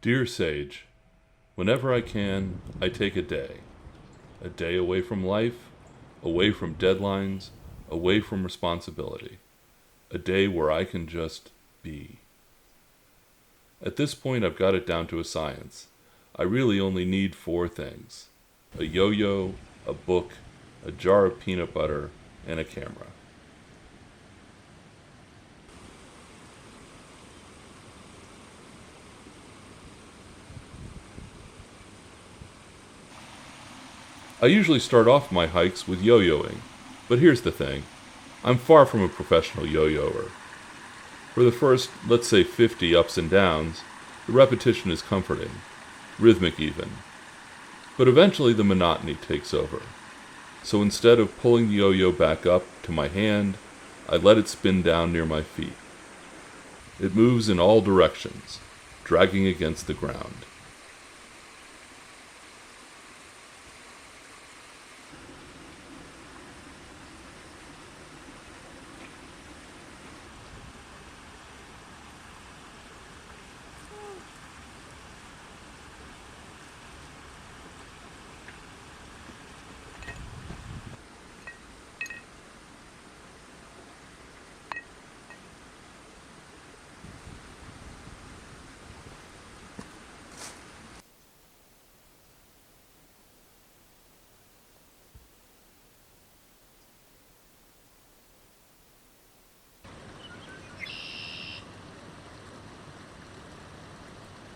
Dear Sage, whenever I can, I take a day away from life, away from deadlines, away from responsibility, a day where I can just be. At this point, I've got it down to a science. I really only need 4 things: a yo-yo, a book, a jar of peanut butter, and a camera. I usually start off my hikes with yo-yoing, but here's the thing. I'm far from a professional yo-yoer. For the first, let's say 50 ups and downs, the repetition is comforting, rhythmic even. But eventually the monotony takes over. So instead of pulling the yo-yo back up to my hand, I let it spin down near my feet. It moves in all directions, dragging against the ground.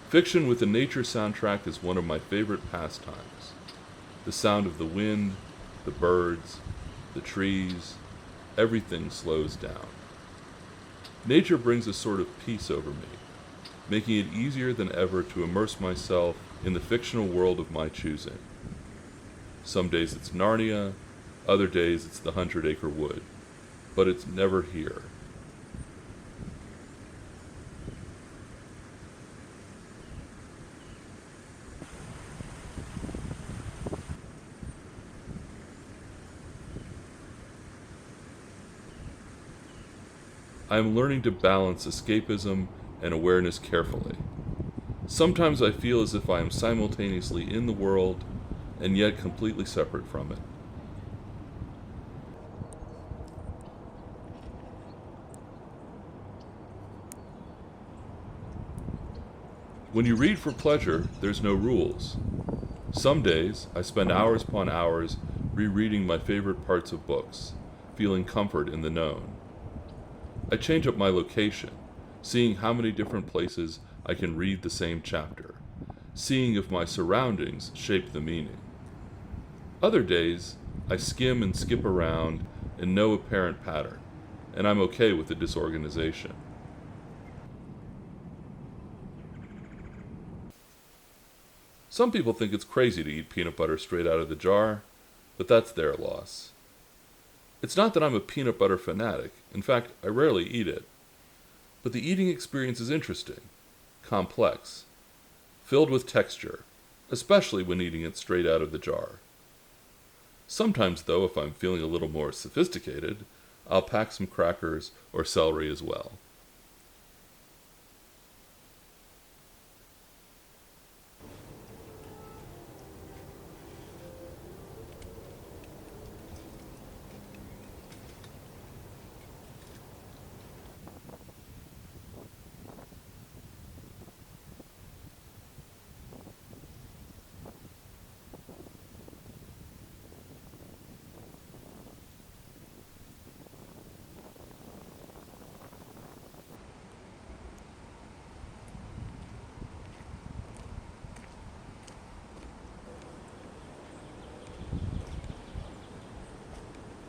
Fiction with a nature soundtrack is one of my favorite pastimes. The sound of the wind, the birds, the trees, everything slows down. Nature brings a sort of peace over me, making it easier than ever to immerse myself in the fictional world of my choosing. Some days it's Narnia, other days it's the 100-Acre Wood, but it's never here. I am learning to balance escapism and awareness carefully. Sometimes I feel as if I am simultaneously in the world and yet completely separate from it. When you read for pleasure, there's no rules. Some days, I spend hours upon hours rereading my favorite parts of books, feeling comfort in the known. I change up my location, seeing how many different places I can read the same chapter, seeing if my surroundings shape the meaning. Other days, I skim and skip around in no apparent pattern, and I'm okay with the disorganization. Some people think it's crazy to eat peanut butter straight out of the jar, but that's their loss. It's not that I'm a peanut butter fanatic. In fact, I rarely eat it. But the eating experience is interesting, complex, filled with texture, especially when eating it straight out of the jar. Sometimes, though, if I'm feeling a little more sophisticated, I'll pack some crackers or celery as well.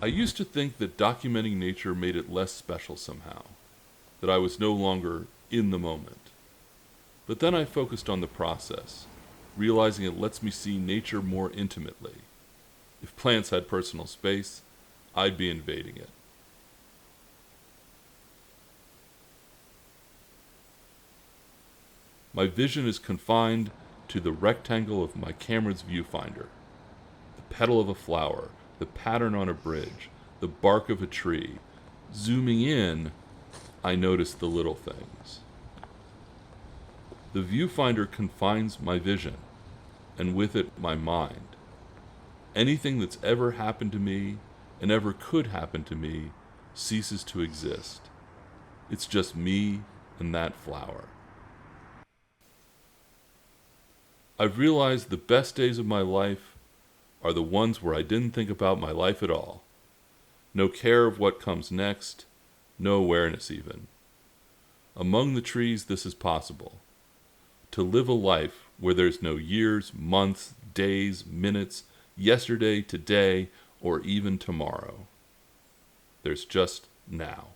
I used to think that documenting nature made it less special somehow, that I was no longer in the moment. But then I focused on the process, realizing it lets me see nature more intimately. If plants had personal space, I'd be invading it. My vision is confined to the rectangle of my camera's viewfinder, the petal of a flower, the pattern on a bridge, the bark of a tree. Zooming in, I notice the little things. The viewfinder confines my vision, and with it my mind. Anything that's ever happened to me and ever could happen to me ceases to exist. It's just me and that flower. I've realized the best days of my life are the ones where I didn't think about my life at all. No care of what comes next, no awareness even. Among the trees, this is possible. To live a life where there's no years, months, days, minutes, yesterday, today, or even tomorrow. There's just now.